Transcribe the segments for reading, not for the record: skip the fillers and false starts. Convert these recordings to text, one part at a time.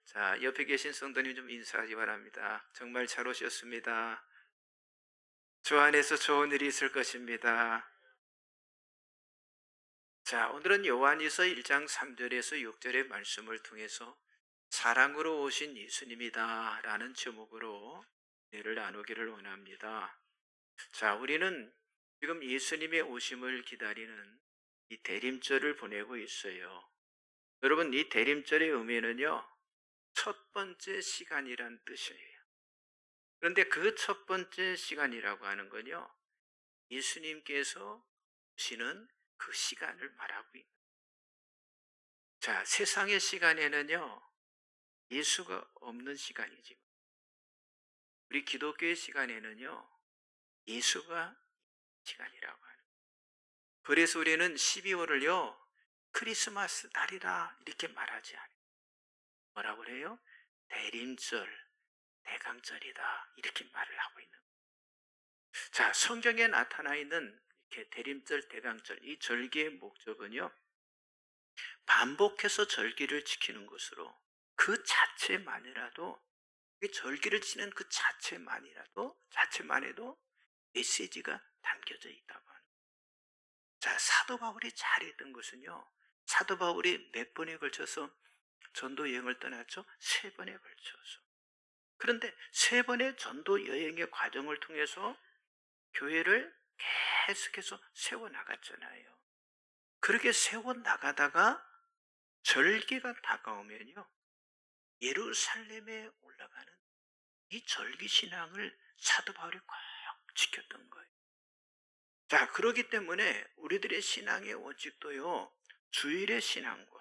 자, 옆에 계신 성도님 좀 인사하기 바랍니다. 정말 잘 오셨습니다. 주 안에서 좋은 일이 있을 것입니다. 자, 오늘은 요한일서 1장 3절에서 6절의 말씀을 통해서 사랑으로 오신 예수님이다 라는 제목으로 은혜를 나누기를 원합니다. 자, 우리는 지금 예수님의 오심을 기다리는 이 대림절을 보내고 있어요. 여러분, 이 대림절의 의미는요, 첫 번째 시간이란 뜻이에요. 그런데 그 첫 번째 시간이라고 하는 건요, 예수님께서 오시는 그 시간을 말하고 있는. 자, 세상의 시간에는요, 예수가 없는 시간이지만, 우리 기독교의 시간에는요, 예수가 시간이라고 하는. 그래서 우리는 12월을요, 크리스마스 날이다, 이렇게 말하지 않아요. 뭐라고 그래요? 대림절, 대강절이다, 이렇게 말을 하고 있는. 자, 성경에 나타나 있는 이렇게 대림절, 대강절, 이 절기의 목적은요, 반복해서 절기를 지키는 것으로 그 자체만이라도, 이 절기를 지는 그 자체만에도 메시지가 담겨져 있다고 하는. 자, 사도 바울이 잘했던 것은요, 사도 바울이 몇 번에 걸쳐서 전도 여행을 떠났죠? 3번에 걸쳐서. 그런데 3번의 전도 여행의 과정을 통해서 교회를 계속해서 세워나갔잖아요. 그렇게 세워나가다가 절기가 다가오면요, 예루살렘에 올라가는 이 절기 신앙을 사도 바울이 꼭 지켰던 거예요. 자, 그렇기 때문에 우리들의 신앙의 원칙도요, 주일의 신앙과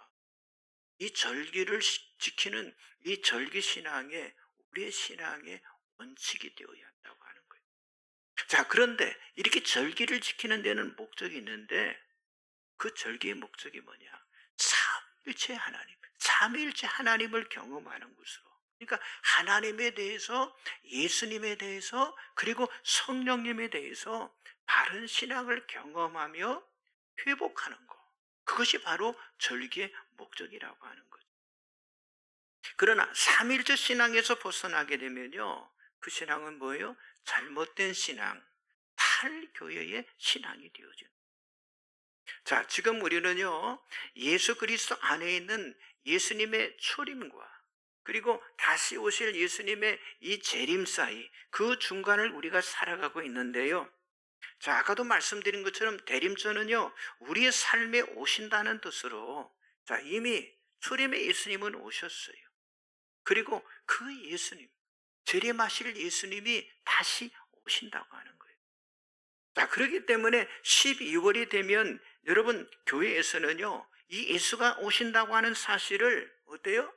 이 절기를 지키는 이 절기 신앙에 우리의 신앙의 원칙이 되어야 한다고 하는 거예요. 자, 그런데 이렇게 절기를 지키는 데는 목적이 있는데 그 절기의 목적이 뭐냐? 삼일체 하나님, 삼위일체 하나님을 경험하는 것으로. 그러니까 하나님에 대해서, 예수님에 대해서, 그리고 성령님에 대해서 바른 신앙을 경험하며 회복하는 것. 그것이 바로 절기의 목적이라고 하는 거죠. 그러나 삼일체 신앙에서 벗어나게 되면요, 그 신앙은 뭐예요? 잘못된 신앙, 탈교회의 신앙이 되어져요. 자, 지금 우리는요, 예수 그리스도 안에 있는 예수님의 초림과 그리고 다시 오실 예수님의 이 재림 사이, 그 중간을 우리가 살아가고 있는데요. 자, 아까도 말씀드린 것처럼 대림절은요, 우리의 삶에 오신다는 뜻으로, 자, 이미 초림의 예수님은 오셨어요. 그리고 그 예수님, 재림하실 예수님이 다시 오신다고 하는 거예요. 자, 그렇기 때문에 12월이 되면 여러분 교회에서는요, 이 예수가 오신다고 하는 사실을 어때요?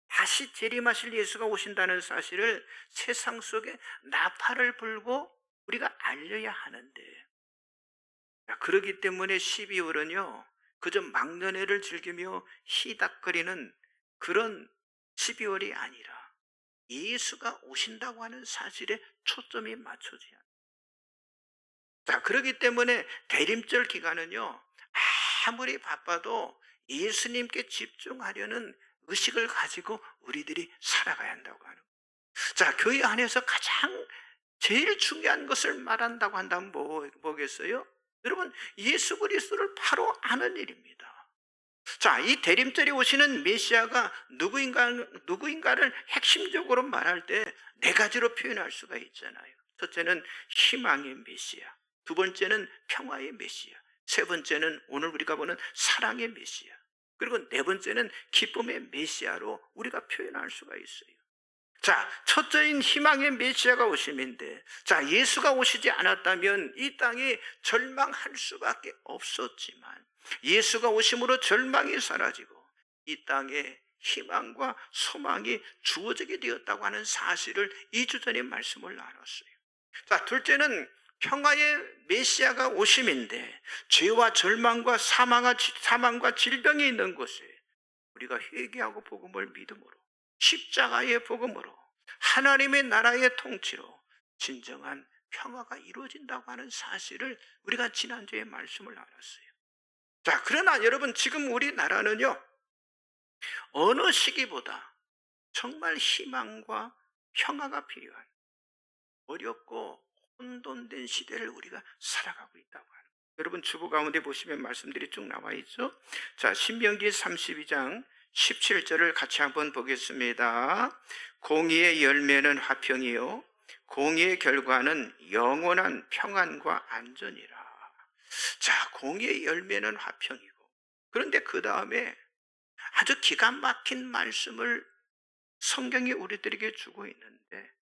다시 재림하실 예수가 오신다는 사실을 세상 속에 나팔을 불고 우리가 알려야 하는데, 자, 그렇기 때문에 12월은요, 그저 막년회를 즐기며 희닥거리는 그런 12월이 아니라 예수가 오신다고 하는 사실에 초점이 맞춰져야 합니다. 자, 그렇기 때문에 대림절 기간은요, 아무리 바빠도 예수님께 집중하려는 의식을 가지고 우리들이 살아가야 한다고 하는 거예요. 자, 교회 안에서 가장 제일 중요한 것을 말한다고 한다면 뭐겠어요? 여러분, 예수 그리스도를 바로 아는 일입니다. 자, 이 대림절에 오시는 메시아가 누구인가를 핵심적으로 말할 때 4가지로 표현할 수가 있잖아요. 첫째는 희망의 메시아, 두 번째는 평화의 메시아, 세 번째는 오늘 우리가 보는 사랑의 메시아, 그리고 네 번째는 기쁨의 메시아로 우리가 표현할 수가 있어요. 자, 첫째인 희망의 메시아가 오심인데, 자, 예수가 오시지 않았다면 이 땅이 절망할 수밖에 없었지만 예수가 오심으로 절망이 사라지고 이 땅에 희망과 소망이 주어지게 되었다고 하는 사실을 2주 전에 말씀을 나눴어요. 자, 둘째는 평화의 메시아가 오심인데, 죄와 절망과 사망과 질병이 있는 곳에 우리가 회개하고 복음을 믿음으로, 십자가의 복음으로, 하나님의 나라의 통치로 진정한 평화가 이루어진다고 하는 사실을 우리가 지난주에 말씀을 나눴어요. 자, 그러나 여러분, 지금 우리나라는요, 어느 시기보다 정말 희망과 평화가 필요한 어렵고 혼돈된 시대를 우리가 살아가고 있다고 하는 거예요. 여러분 주보 가운데 보시면 말씀들이 쭉 나와 있죠. 자, 신명기 32장 17절을 같이 한번 보겠습니다. 공의의 열매는 화평이요 공의의 결과는 영원한 평안과 안전이라. 자, 공의의 열매는 화평이고, 그런데 그 다음에 아주 기가 막힌 말씀을 성경이 우리들에게 주고 있는데,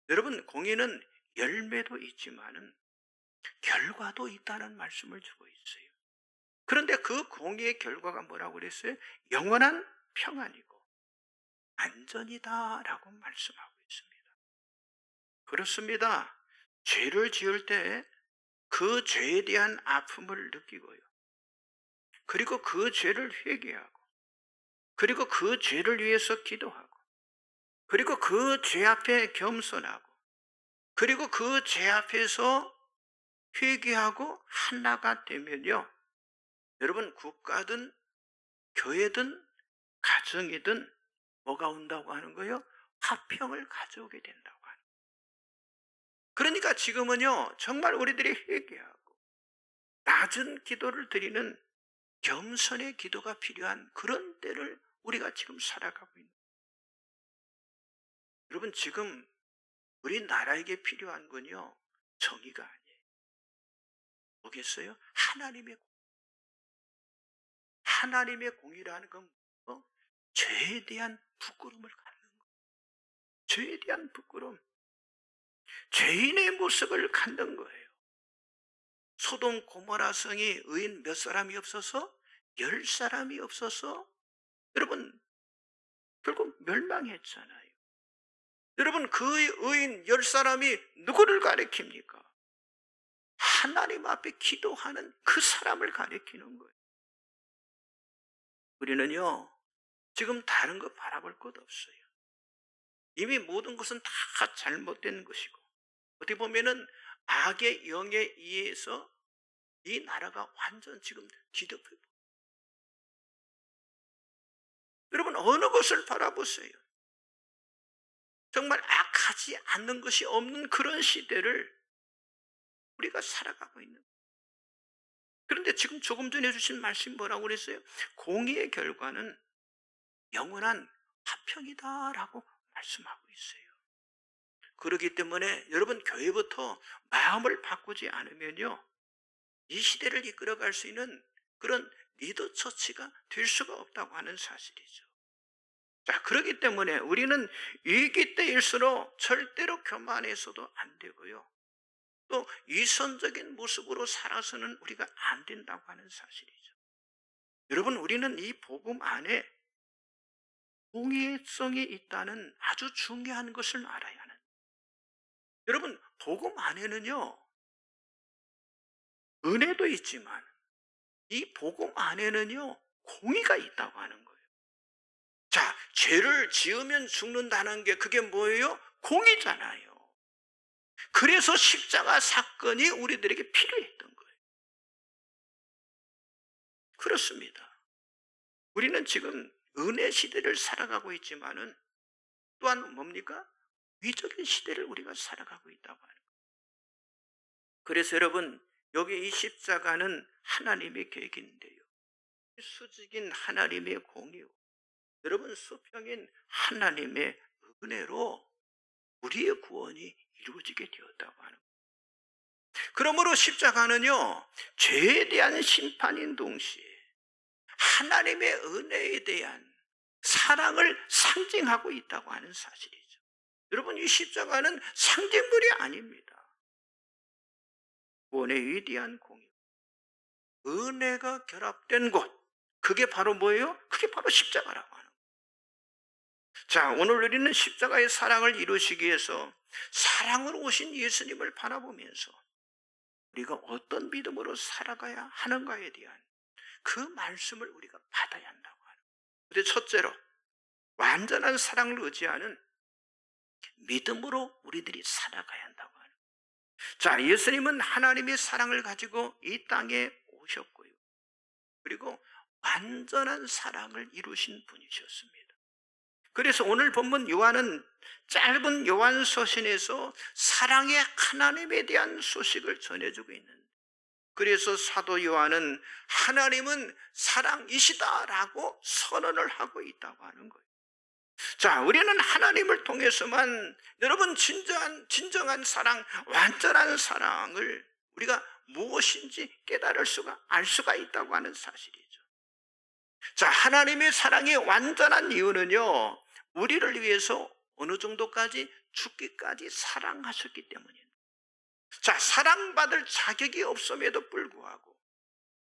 여러분 공의는 열매도 있지만은 결과도 있다는 말씀을 주고 있어요. 그런데 그 공의의 결과가 뭐라고 그랬어요? 영원한 평안이고 안전이다라고 말씀하고 있습니다. 그렇습니다. 죄를 지을 때 그 죄에 대한 아픔을 느끼고요. 그리고 그 죄를 회개하고, 그리고 그 죄를 위해서 기도하고, 그리고 그 죄 앞에 겸손하고, 그리고 그 죄 앞에서 회개하고 하나가 되면요, 여러분 국가든 교회든 가정이든 뭐가 온다고 하는 거예요? 화평을 가져오게 된다고 하는 거예요. 그러니까 지금은요 정말 우리들이 회개하고 낮은 기도를 드리는 겸손의 기도가 필요한 그런 때를 우리가 지금 살아가고 있는 거예요. 여러분 지금 우리나라에게 필요한 건요 정의가 아니에요. 뭐겠어요? 하나님의 공의라는 건 죄에 대한 부끄러움을 갖는 거예요. 죄에 대한 부끄러움, 죄인의 모습을 갖는 거예요. 소돔 고모라 성이 의인 몇 사람이 없어서 10사람이 없어서 여러분 결국 멸망했잖아요. 여러분 그 의인 10사람이 누구를 가리킵니까? 하나님 앞에 기도하는 그 사람을 가리키는 거예요. 우리는요 지금 다른 거 바라볼 것 없어요. 이미 모든 것은 다 잘못된 것이고, 어떻게 보면은 악의 영에 의해서 이 나라가 완전 지금 뒤덮여. 여러분 어느 것을 바라보세요? 정말 악하지 않는 것이 없는 그런 시대를 우리가 살아가고 있는 거예요. 그런데 지금 조금 전에 주신 말씀이 뭐라고 그랬어요? 공의의 결과는 영원한 화평이다라고 말씀하고 있어요. 그렇기 때문에 여러분 교회부터 마음을 바꾸지 않으면요 이 시대를 이끌어갈 수 있는 그런 리더 처치가 될 수가 없다고 하는 사실이죠. 자, 그렇기 때문에 우리는 위기 때일수록 절대로 교만해서도 안 되고요. 또 위선적인 모습으로 살아서는 우리가 안 된다고 하는 사실이죠. 여러분 우리는 이 복음 안에 공의성이 있다는 아주 중요한 것을 알아야 하는. 여러분 복음 안에는요 은혜도 있지만 이 복음 안에는요 공의가 있다고 하는 거예요. 자, 죄를 지으면 죽는다는 게 그게 뭐예요? 공의잖아요. 그래서 십자가 사건이 우리들에게 필요했던 거예요. 그렇습니다. 우리는 지금 은혜 시대를 살아가고 있지만은 또한 뭡니까? 위적인 시대를 우리가 살아가고 있다고 하는 거예요. 그래서 여러분 여기 이 십자가는 하나님의 계획인데요, 수직인 하나님의 공의요, 여러분 수평인 하나님의 은혜로 우리의 구원이 이루어지게 되었다고 하는 거예요. 그러므로 십자가는요 죄에 대한 심판인 동시에 하나님의 은혜에 대한 사랑을 상징하고 있다고 하는 사실이죠. 여러분 이 십자가는 상징물이 아닙니다. 구원의 위대한 공의, 은혜가 결합된 곳, 그게 바로 뭐예요? 그게 바로 십자가라고 하는 거예요. 자, 오늘 우리는 십자가의 사랑을 이루시기 위해서 사랑으로 오신 예수님을 바라보면서 우리가 어떤 믿음으로 살아가야 하는가에 대한 그 말씀을 우리가 받아야 한다고 하는 거예요. 근데 첫째로 완전한 사랑을 의지하는 믿음으로 우리들이 살아가야 한다고 하는 거예요. 자, 예수님은 하나님의 사랑을 가지고 이 땅에 오셨고요, 그리고 완전한 사랑을 이루신 분이셨습니다. 그래서 오늘 본문 요한은 짧은 요한 서신에서 사랑의 하나님에 대한 소식을 전해주고 있는, 그래서 사도 요한은 하나님은 사랑이시다라고 선언을 하고 있다고 하는 거예요. 자, 우리는 하나님을 통해서만 여러분 진정한 사랑, 완전한 사랑을 우리가 무엇인지 알 수가 있다고 하는 사실이죠. 자, 하나님의 사랑이 완전한 이유는요, 우리를 위해서 어느 정도까지 죽기까지 사랑하셨기 때문입니다. 자, 사랑받을 자격이 없음에도 불구하고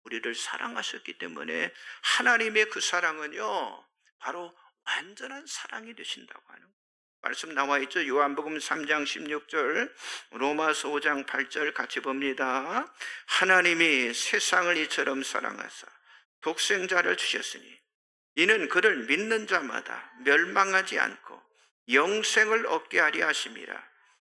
우리를 사랑하셨기 때문에 하나님의 그 사랑은요, 바로 완전한 사랑이 되신다고 하는 거예요. 말씀 나와 있죠. 요한복음 3장 16절, 로마서 5장 8절 같이 봅니다. 하나님이 세상을 이처럼 사랑하사 독생자를 주셨으니 이는 그를 믿는 자마다 멸망하지 않고 영생을 얻게 하려 하심이라.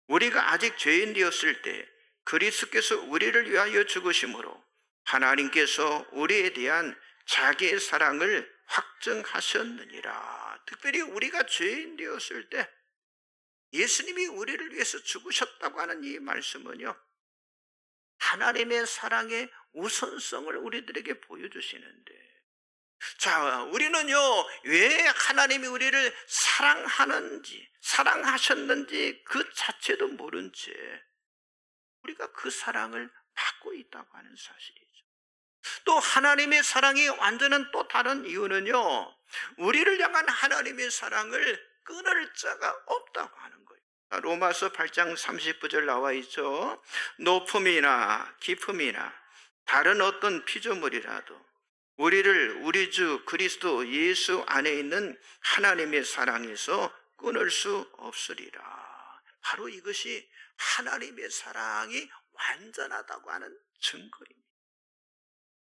우리가 아직 죄인 되었을 때 그리스도께서 우리를 위하여 죽으심으로 하나님께서 우리에 대한 자기의 사랑을 확증하셨느니라. 특별히 우리가 죄인 되었을 때 예수님이 우리를 위해서 죽으셨다고 하는 이 말씀은요, 하나님의 사랑의 우선성을 우리들에게 보여주시는데, 자, 우리는요, 왜 하나님이 우리를 사랑하셨는지 그 자체도 모른 채 우리가 그 사랑을 받고 있다고 하는 사실이죠. 또 하나님의 사랑이 완전한 또 다른 이유는요, 우리를 향한 하나님의 사랑을 끊을 자가 없다고 하는 거예요. 로마서 8장 39절 나와 있죠. 높음이나 깊음이나 다른 어떤 피조물이라도 우리를 우리 주 그리스도 예수 안에 있는 하나님의 사랑에서 끊을 수 없으리라. 바로 이것이 하나님의 사랑이 완전하다고 하는 증거입니다.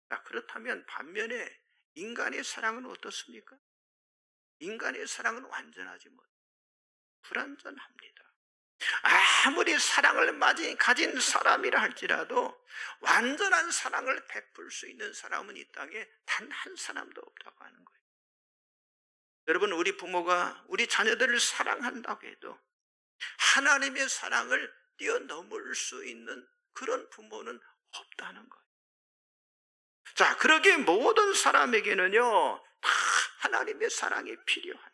자, 그렇다면 반면에 인간의 사랑은 어떻습니까? 인간의 사랑은 완전하지 못해 불완전합니다. 아무리 사랑을 가진 사람이라 할지라도 완전한 사랑을 베풀 수 있는 사람은 이 땅에 단 한 사람도 없다고 하는 거예요. 여러분, 우리 부모가 우리 자녀들을 사랑한다고 해도 하나님의 사랑을 뛰어넘을 수 있는 그런 부모는 없다는 거예요. 자, 그러기에 모든 사람에게는요, 다 하나님의 사랑이 필요한,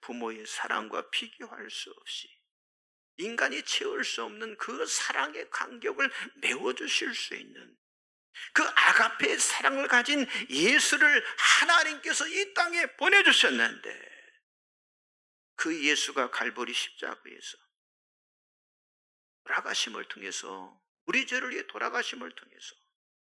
부모의 사랑과 비교할 수 없이 인간이 채울 수 없는 그 사랑의 간격을 메워주실 수 있는 그 아가페의 사랑을 가진 예수를 하나님께서 이 땅에 보내주셨는데, 그 예수가 갈보리 십자가에서 돌아가심을 통해서, 우리 죄를 위해 돌아가심을 통해서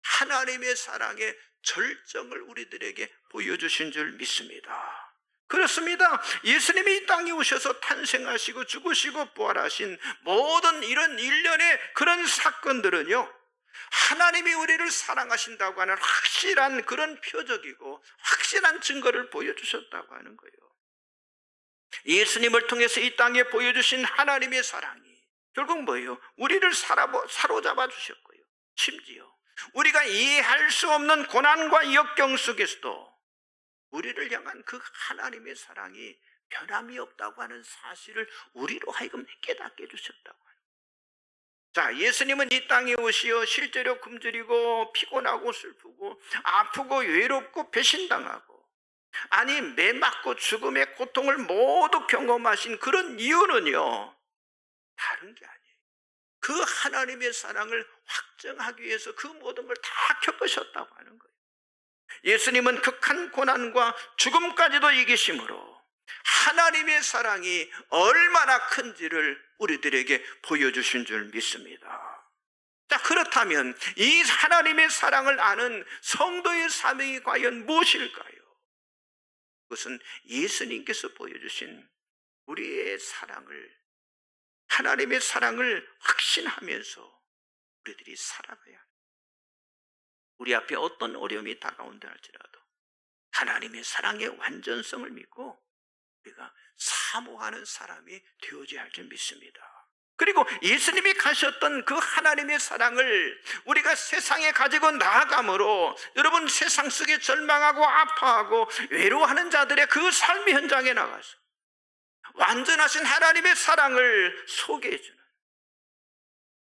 하나님의 사랑의 절정을 우리들에게 보여주신 줄 믿습니다. 그렇습니다. 예수님이 이 땅에 오셔서 탄생하시고 죽으시고 부활하신 모든 이런 일련의 그런 사건들은요, 하나님이 우리를 사랑하신다고 하는 확실한 그런 표적이고 확실한 증거를 보여주셨다고 하는 거예요. 예수님을 통해서 이 땅에 보여주신 하나님의 사랑이 결국 뭐예요? 우리를 사로잡아 주셨고요, 심지어 우리가 이해할 수 없는 고난과 역경 속에서도 우리를 향한 그 하나님의 사랑이 변함이 없다고 하는 사실을 우리로 하여금 깨닫게 해주셨다고 해요. 자, 예수님은 이 땅에 오시어 실제로 굶주리고 피곤하고 슬프고 아프고 외롭고 배신당하고, 아니 매 맞고 죽음의 고통을 모두 경험하신 그런 이유는요, 다른 게 아니에요. 그 하나님의 사랑을 확증하기 위해서 그 모든 걸 다 겪으셨다고 하는 거예요. 예수님은 극한 고난과 죽음까지도 이기심으로 하나님의 사랑이 얼마나 큰지를 우리들에게 보여주신 줄 믿습니다. 자, 그렇다면 이 하나님의 사랑을 아는 성도의 사명이 과연 무엇일까요? 그것은 예수님께서 보여주신 우리의 사랑을, 하나님의 사랑을 확신하면서 우리들이 살아가야 합니다. 우리 앞에 어떤 어려움이 다가온다 할지라도 하나님의 사랑의 완전성을 믿고 우리가 사모하는 사람이 되어져야 할 줄 믿습니다. 그리고 예수님이 가셨던 그 하나님의 사랑을 우리가 세상에 가지고 나아감으로 여러분 세상 속에 절망하고 아파하고 외로워하는 자들의 그 삶의 현장에 나가서 완전하신 하나님의 사랑을 소개해주는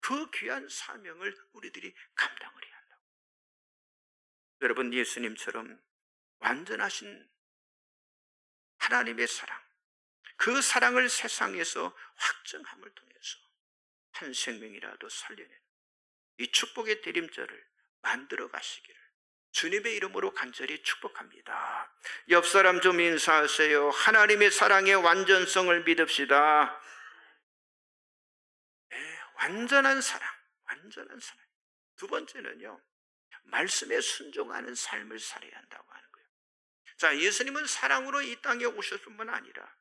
그 귀한 사명을 우리들이 감당을 해야 한다고. 여러분 예수님처럼 완전하신 하나님의 사랑, 그 사랑을 세상에서 확증함을 통해서 한 생명이라도 살려내는 이 축복의 대림절을 만들어 가시기를 주님의 이름으로 간절히 축복합니다. 옆 사람 좀 인사하세요. 하나님의 사랑의 완전성을 믿읍시다. 네, 완전한 사랑, 완전한 사랑. 두 번째는요, 말씀에 순종하는 삶을 살아야 한다고 하는 거예요. 자, 예수님은 사랑으로 이 땅에 오셨을 뿐만 아니라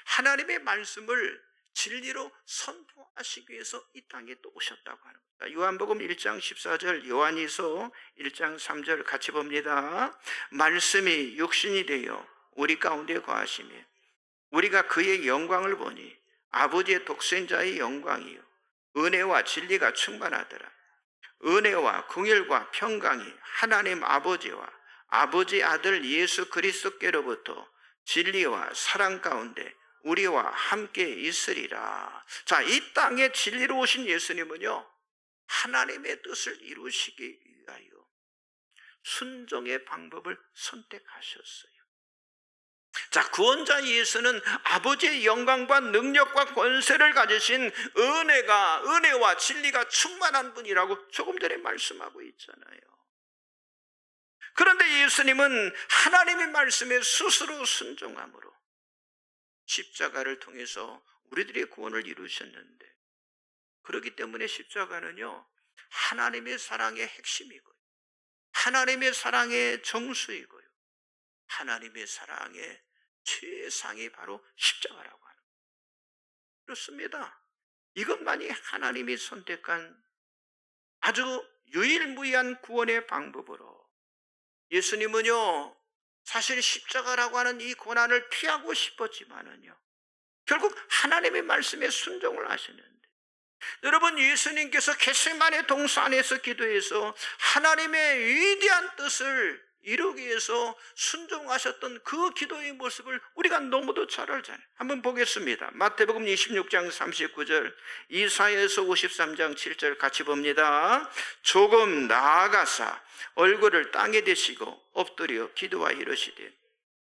하나님의 말씀을 진리로 선포하시기 위해서 이 땅에 또 오셨다고 하는 겁니다. 요한복음 1장 14절, 요한이서 1장 3절 같이 봅니다. 말씀이 육신이 되어 우리 가운데 거하시며 우리가 그의 영광을 보니 아버지의 독생자의 영광이요 은혜와 진리가 충만하더라. 은혜와 긍휼과 평강이 하나님 아버지와 아버지 아들 예수 그리스도께로부터 진리와 사랑 가운데 우리와 함께 있으리라. 자, 이 땅에 진리로 오신 예수님은요, 하나님의 뜻을 이루시기 위하여 순종의 방법을 선택하셨어요. 자, 구원자 예수는 아버지의 영광과 능력과 권세를 가지신 은혜와 진리가 충만한 분이라고 조금 전에 말씀하고 있잖아요. 그런데 예수님은 하나님의 말씀에 스스로 순종함으로 십자가를 통해서 우리들의 구원을 이루셨는데, 그렇기 때문에 십자가는요, 하나님의 사랑의 핵심이고요, 하나님의 사랑의 정수이고요, 하나님의 사랑의 최상이 바로 십자가라고 하는 거예요. 그렇습니다. 이것만이 하나님이 선택한 아주 유일무이한 구원의 방법으로 예수님은요, 사실 십자가라고 하는 이 고난을 피하고 싶었지만은요, 결국 하나님의 말씀에 순종을 하시는데, 여러분 예수님께서 겟세마네 동산에서 기도해서 하나님의 위대한 뜻을 이루기 위해서 순종하셨던 그 기도의 모습을 우리가 너무도 잘 알잖아요. 한번 보겠습니다. 마태복음 26장 39절, 이사야서 53장 7절 같이 봅니다. 조금 나아가사 얼굴을 땅에 대시고 엎드려 기도하여 이르시되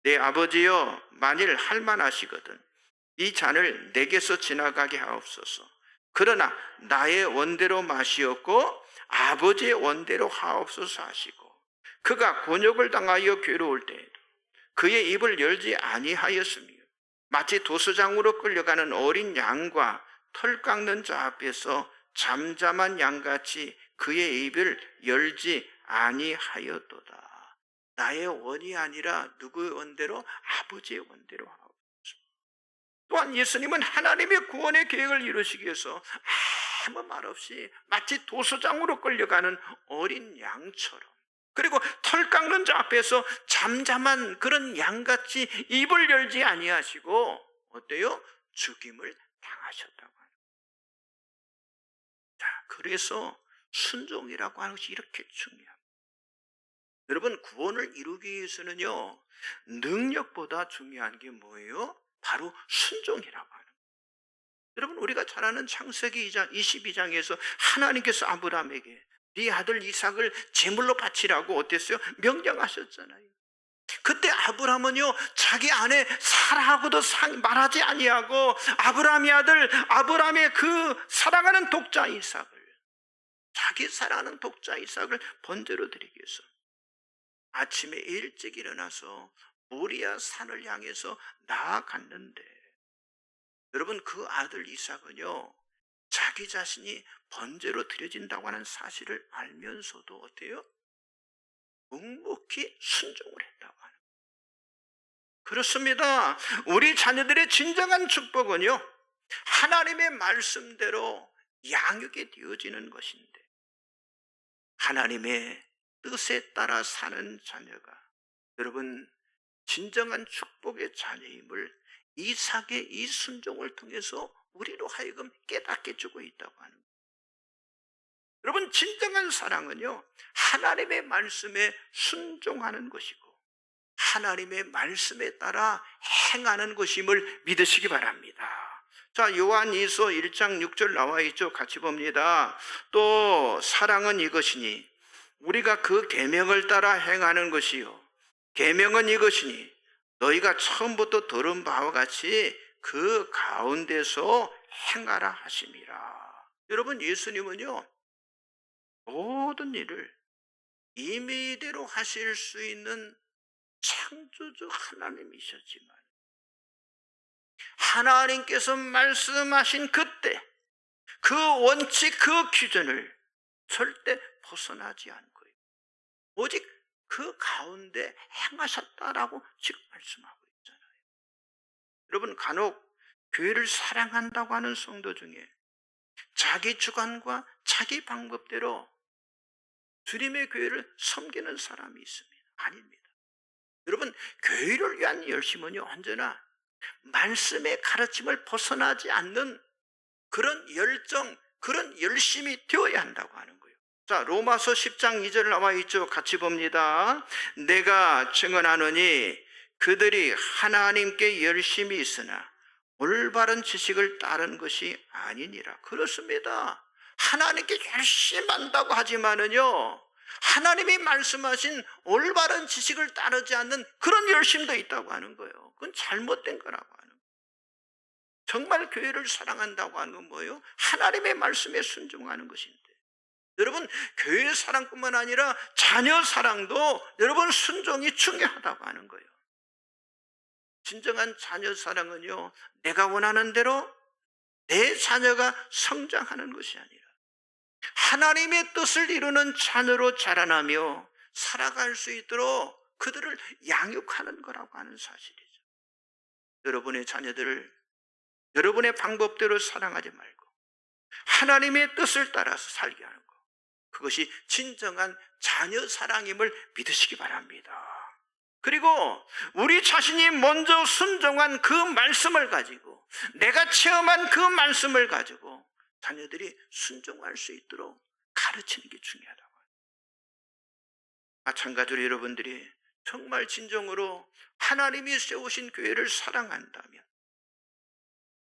내 아버지여 만일 할만하시거든 이 잔을 내게서 지나가게 하옵소서. 그러나 나의 원대로 마시옵고 아버지의 원대로 하옵소서 하시고 그가 곤욕을 당하여 괴로울 때 그의 입을 열지 아니하였으며 마치 도수장으로 끌려가는 어린 양과 털 깎는 자 앞에서 잠잠한 양같이 그의 입을 열지 아니하였도다. 나의 원이 아니라 누구의 원대로? 아버지의 원대로 하옵소서. 또한 예수님은 하나님의 구원의 계획을 이루시기 위해서 아무 말 없이 마치 도수장으로 끌려가는 어린 양처럼, 그리고 털 깎는 자 앞에서 잠잠한 그런 양같이 입을 열지 아니하시고 어때요? 죽임을 당하셨다고 하는 거예요. 자, 그래서 순종이라고 하는 것이 이렇게 중요합니다. 여러분, 구원을 이루기 위해서는요, 능력보다 중요한 게 뭐예요? 바로 순종이라고 하는 거예요. 여러분, 우리가 잘 아는 창세기 22장에서 하나님께서 아브라함에게 네 아들 이삭을 제물로 바치라고 어땠어요? 명령하셨잖아요. 그때 아브라함은요, 자기 아내 사라하고도 말하지 아니하고 아브라함의 아들, 아브라함의 그 사랑하는 독자 이삭을, 자기 사랑하는 독자 이삭을 번제로 드리기 위해서 아침에 일찍 일어나서 모리아 산을 향해서 나아갔는데, 여러분 그 아들 이삭은요, 자기 자신이 번제로 드려진다고 하는 사실을 알면서도 어때요? 묵묵히 순종을 했다고 하는 거예요. 그렇습니다. 우리 자녀들의 진정한 축복은요, 하나님의 말씀대로 양육이 되어지는 것인데, 하나님의 뜻에 따라 사는 자녀가 여러분 진정한 축복의 자녀임을 이삭의 이 순종을 통해서 우리로 하여금 깨닫게 주고 있다고 하는 거예요. 여러분, 진정한 사랑은요, 하나님의 말씀에 순종하는 것이고 하나님의 말씀에 따라 행하는 것임을 믿으시기 바랍니다. 자, 요한이서 1장 6절 나와 있죠. 같이 봅니다. 또 사랑은 이것이니 우리가 그 계명을 따라 행하는 것이요, 계명은 이것이니 너희가 처음부터 들은 바와 같이 그 가운데서 행하라 하심이라. 여러분, 예수님은요, 모든 일을 임의대로 하실 수 있는 창조주 하나님이셨지만 하나님께서 말씀하신 그때 그 원칙, 그 기준을 절대 벗어나지 않고요, 오직 그 가운데 행하셨다라고 지금 말씀하고 있잖아요. 여러분, 간혹 교회를 사랑한다고 하는 성도 중에 자기 주관과 자기 방법대로 주님의 교회를 섬기는 사람이 있습니다. 아닙니다. 여러분, 교회를 위한 열심은요, 언제나 말씀의 가르침을 벗어나지 않는 그런 열정, 그런 열심이 되어야 한다고 하는 거예요. 자, 로마서 10장 2절 나와 있죠. 같이 봅니다. 내가 증언하노니 그들이 하나님께 열심이 있으나 올바른 지식을 따른 것이 아니니라. 그렇습니다. 하나님께 열심한다고 하지만은요, 하나님이 말씀하신 올바른 지식을 따르지 않는 그런 열심도 있다고 하는 거예요. 그건 잘못된 거라고 하는 거예요. 정말 교회를 사랑한다고 하는 건 뭐예요? 하나님의 말씀에 순종하는 것인데, 여러분, 교회 사랑뿐만 아니라 자녀 사랑도 여러분 순종이 중요하다고 하는 거예요. 진정한 자녀 사랑은요, 내가 원하는 대로 내 자녀가 성장하는 것이 아니라 하나님의 뜻을 이루는 자녀로 자라나며 살아갈 수 있도록 그들을 양육하는 거라고 하는 사실이죠. 여러분의 자녀들을 여러분의 방법대로 사랑하지 말고 하나님의 뜻을 따라서 살게 하는 것, 그것이 진정한 자녀 사랑임을 믿으시기 바랍니다. 그리고 우리 자신이 먼저 순종한 그 말씀을 가지고, 내가 체험한 그 말씀을 가지고 자녀들이 순종할 수 있도록 가르치는 게 중요하다고. 마찬가지로 여러분들이 정말 진정으로 하나님이 세우신 교회를 사랑한다면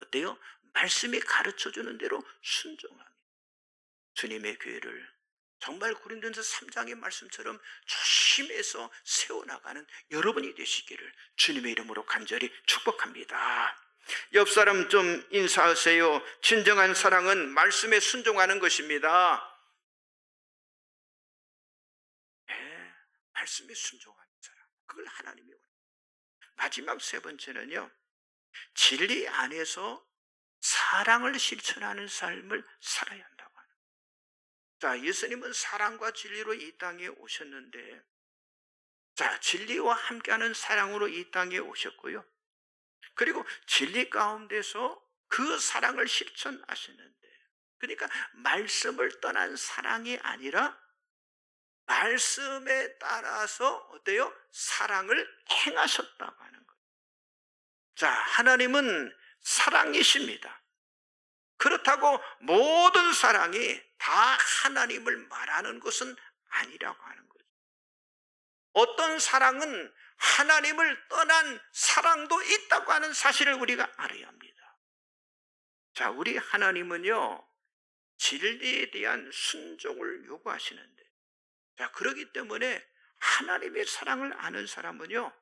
어때요? 말씀이 가르쳐주는 대로 순종합니다. 주님의 교회를 정말 고린도전서 3장의 말씀처럼 조심해서 세워나가는 여러분이 되시기를 주님의 이름으로 간절히 축복합니다. 옆 사람 좀 인사하세요. 진정한 사랑은 말씀에 순종하는 것입니다. 네, 말씀에 순종하는 사람, 그걸 하나님이 원합니다. 마지막 세 번째는요, 진리 안에서 사랑을 실천하는 삶을 살아야 한다고 합니다. 자, 예수님은 사랑과 진리로 이 땅에 오셨는데, 자, 진리와 함께하는 사랑으로 이 땅에 오셨고요, 그리고 진리 가운데서 그 사랑을 실천하시는데, 그러니까 말씀을 떠난 사랑이 아니라 말씀에 따라서 어때요? 사랑을 행하셨다고 하는 거예요. 자, 하나님은 사랑이십니다. 그렇다고 모든 사랑이 다 하나님을 말하는 것은 아니라고 하는 거죠. 어떤 사랑은 하나님을 떠난 사랑도 있다고 하는 사실을 우리가 알아야 합니다. 자, 우리 하나님은요, 진리에 대한 순종을 요구하시는데, 자, 그렇기 때문에 하나님의 사랑을 아는 사람은요,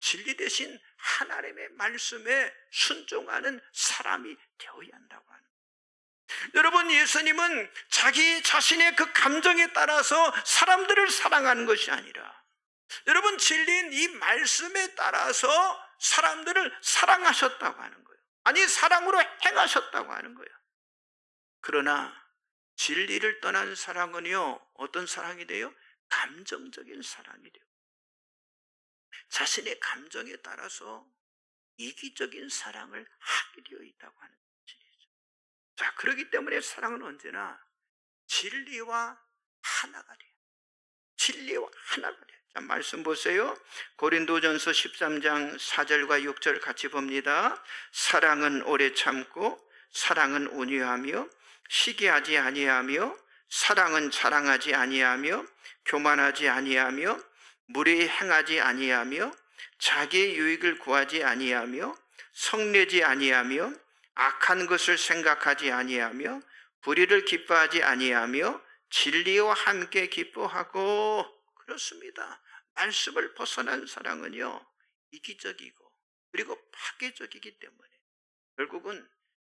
진리 대신 하나님의 말씀에 순종하는 사람이 되어야 한다고 하는 거예요. 여러분, 예수님은 자기 자신의 그 감정에 따라서 사람들을 사랑하는 것이 아니라, 여러분, 진리인 이 말씀에 따라서 사람들을 사랑하셨다고 하는 거예요. 아니, 사랑으로 행하셨다고 하는 거예요. 그러나 진리를 떠난 사랑은요, 어떤 사랑이 돼요? 감정적인 사랑이 돼요. 자신의 감정에 따라서 이기적인 사랑을 하게 되어 있다고 하는 진리죠. 자, 그렇기 때문에 사랑은 언제나 진리와 하나가 돼요. 진리와 하나가 돼요. 자, 말씀 보세요. 고린도전서 13장 4절과 6절 같이 봅니다. 사랑은 오래 참고, 사랑은 온유하며, 시기하지 아니하며, 사랑은 자랑하지 아니하며, 교만하지 아니하며, 무례히 행하지 아니하며, 자기의 유익을 구하지 아니하며, 성내지 아니하며, 악한 것을 생각하지 아니하며, 불의를 기뻐하지 아니하며, 진리와 함께 기뻐하고. 그렇습니다. 말씀을 벗어난 사랑은요, 이기적이고 그리고 파괴적이기 때문에 결국은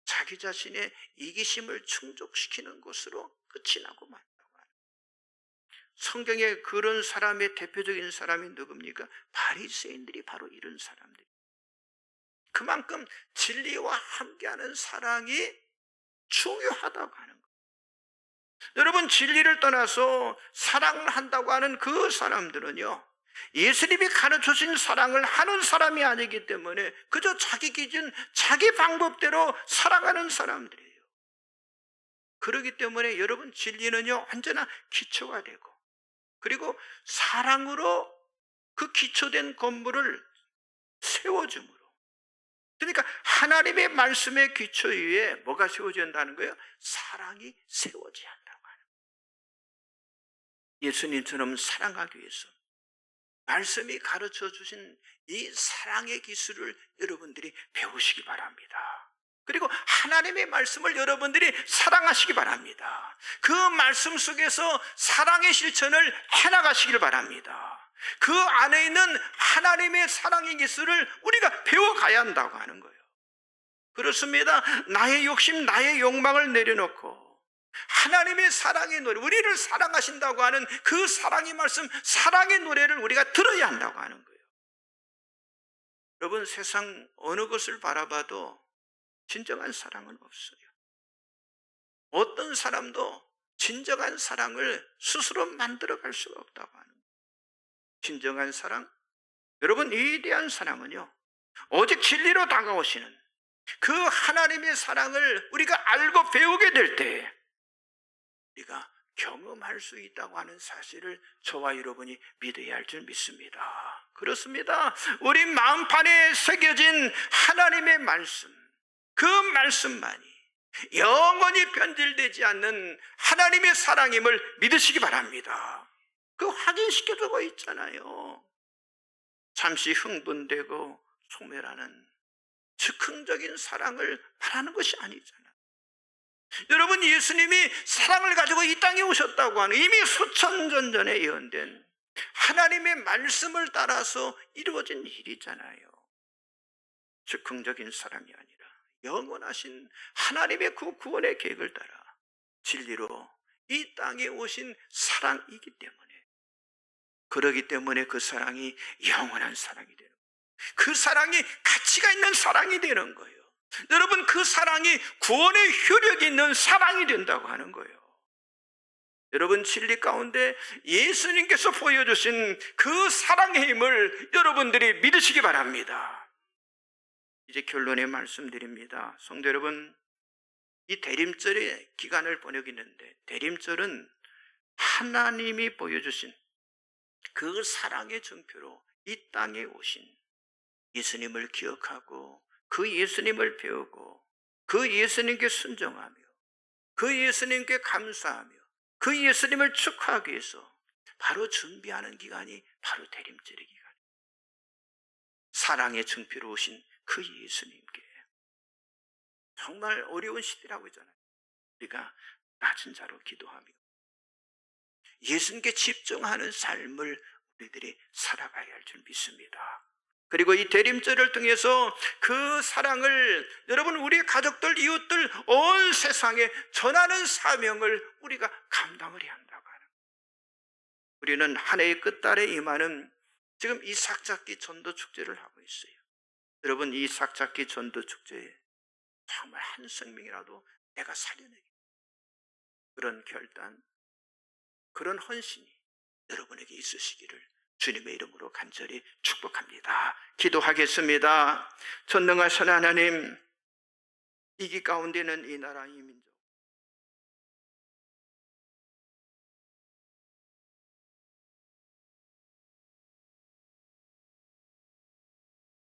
자기 자신의 이기심을 충족시키는 것으로 끝이 나고 만다고 하는. 성경에 그런 사람의 대표적인 사람이 누굽니까? 바리새인들이 바로 이런 사람들. 그만큼 진리와 함께하는 사랑이 중요하다고 하는 거예요. 여러분, 진리를 떠나서 사랑을 한다고 하는 그 사람들은요, 예수님이 가르쳐주신 사랑을 하는 사람이 아니기 때문에 그저 자기 기준, 자기 방법대로 살아가는 사람들이에요. 그렇기 때문에 여러분, 진리는요, 언제나 기초가 되고, 그리고 사랑으로 그 기초된 건물을 세워줌으로. 그러니까 하나님의 말씀의 기초 위에 뭐가 세워져야 한다는 거예요? 사랑이 세워져야 한다고 하는 거예요. 예수님처럼 사랑하기 위해서 말씀이 가르쳐 주신 이 사랑의 기술을 여러분들이 배우시기 바랍니다. 그리고 하나님의 말씀을 여러분들이 사랑하시기 바랍니다. 그 말씀 속에서 사랑의 실천을 해나가시길 바랍니다. 그 안에 있는 하나님의 사랑의 기술을 우리가 배워가야 한다고 하는 거예요. 그렇습니다. 나의 욕심, 나의 욕망을 내려놓고 하나님의 사랑의 노래, 우리를 사랑하신다고 하는 그 사랑의 말씀, 사랑의 노래를 우리가 들어야 한다고 하는 거예요. 여러분, 세상 어느 것을 바라봐도 진정한 사랑은 없어요. 어떤 사람도 진정한 사랑을 스스로 만들어갈 수가 없다고 하는 거예요. 진정한 사랑, 여러분, 위대한 사랑은요, 오직 진리로 다가오시는 그 하나님의 사랑을 우리가 알고 배우게 될 때 우리가 경험할 수 있다고 하는 사실을 저와 여러분이 믿어야 할 줄 믿습니다. 그렇습니다. 우리 마음판에 새겨진 하나님의 말씀, 그 말씀만이 영원히 변질되지 않는 하나님의 사랑임을 믿으시기 바랍니다. 그 확인시켜주고 있잖아요. 잠시 흥분되고 소멸하는 즉흥적인 사랑을 바라는 것이 아니잖아요. 여러분, 예수님이 사랑을 가지고 이 땅에 오셨다고 하는, 이미 수천 년 전에 예언된 하나님의 말씀을 따라서 이루어진 일이잖아요. 즉흥적인 사랑이 아니라 영원하신 하나님의 그 구원의 계획을 따라 진리로 이 땅에 오신 사랑이기 때문에, 그러기 때문에 그 사랑이 영원한 사랑이 되는 거예요. 그 사랑이 가치가 있는 사랑이 되는 거예요. 여러분, 그 사랑이 구원의 효력이 있는 사랑이 된다고 하는 거예요. 여러분, 진리 가운데 예수님께서 보여주신 그 사랑의 힘을 여러분들이 믿으시기 바랍니다. 이제 결론에 말씀드립니다. 성도 여러분, 이 대림절의 기간을 보내고 있는데, 대림절은 하나님이 보여주신 그 사랑의 증표로 이 땅에 오신 예수님을 기억하고 그 예수님을 배우고 그 예수님께 순종하며 그 예수님께 감사하며 그 예수님을 축하하기 위해서 바로 준비하는 기간이 바로 대림절의 기간입니다. 사랑의 증표로 오신 그 예수님께 정말 어려운 시대라고 했잖아요. 우리가 낮은 자로 기도하며 예수님께 집중하는 삶을 우리들이 살아가야 할 줄 믿습니다. 그리고 이 대림절을 통해서 그 사랑을 여러분, 우리 가족들, 이웃들, 온 세상에 전하는 사명을 우리가 감당을 해야 한다고 하는 거예요. 우리는 한 해의 끝달에 임하는 지금 이삭잡기 전도축제를 하고 있어요. 여러분, 이 이삭잡기 전도축제에 정말 한 생명이라도 내가 살려내기, 그런 결단, 그런 헌신이 여러분에게 있으시기를 주님의 이름으로 간절히 축복합니다. 기도하겠습니다. 전능하신 하나님, 이기 가운데는 이 나라 이 민족